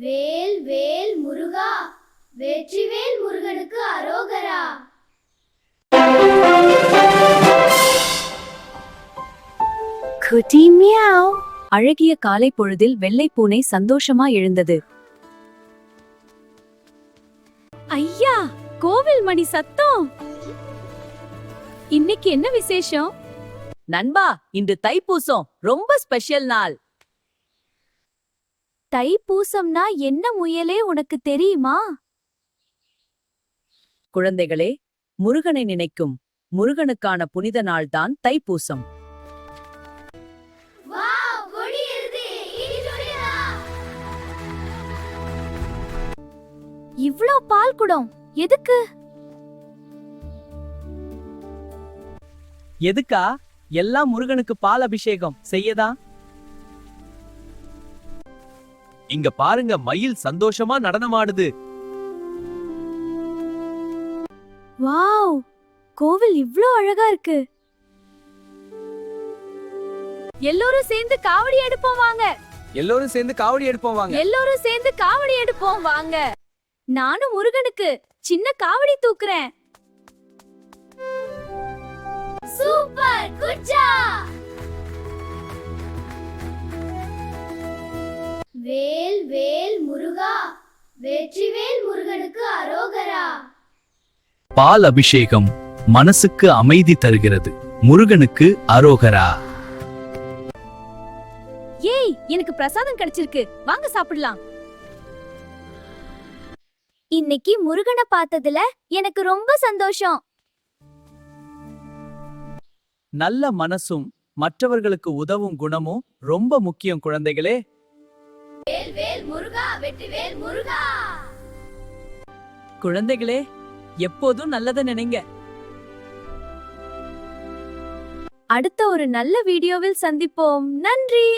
வேல் வேல் முருகா, வெற்றிவேல் முருகனுக்கு அரோகரா. குட்டி மியாவ். அழகிய காலை பொழுதில் வெள்ளை பூனை சந்தோஷமா எழுந்தது. ஐயா, கோவில் மணி சத்தம். இன்னைக்கு என்ன விசேஷம்? நண்பா, இன்று தைப்பூசம், ரொம்ப ஸ்பெஷல் நாள். தைப்பூசம்னா என்ன முயலே உனக்கு தெரியுமா? குழந்தைகளே, முருகனை நினைக்கும் முருகனுக்கான புனித நாள்தான் தைப்பூசம். இவ்ளோ பால் குடம் எதுக்கு? எதுக்கா? எல்லாம் முருகனுக்கு பால் அபிஷேகம் செய்யதான். இங்க பாருங்க, மயில் சந்தோஷமா நடனமாடுது. வாவ், கோவில் இவ்ளோ அழகா இருக்கு. எல்லோரும் சேர்ந்து காவடி எடுப்போம் வாங்க. எல்லோரும் சேர்ந்து காவடி எடுப்போம் வாங்க. எல்லோரும் சேர்ந்து காவடி எடுப்போம் வாங்க. நானும் முருகனுக்கு சின்ன காவடி தூக்குறேன். Super, good job. வேல் வேல் முருகா, வெற்றிவேல் முருகனுக்கு அரோகரா. பால் அபிஷேகம் மனசுக்கு அமைதி தருகிறது. முருகனுக்கு அரோகரா. ஏய், எனக்கு பிரசாதம் கிடைச்சிருக்கு, வாங்க சாப்பிடலாம். இன்னைக்கு முருகனை பார்த்ததுல எனக்கு ரொம்ப சந்தோஷம். நல்ல மனசும் மற்றவர்களுக்கு உதவும் குணமும் ரொம்ப முக்கியம் குழந்தைகளே. வேல் வேல் முருகா, வெற்றிவேல் முருகா. குழந்தைகளே, எப்போதும் நல்லத நினைங்க. அடுத்த ஒரு நல்ல வீடியோவில் சந்திப்போம். நன்றி.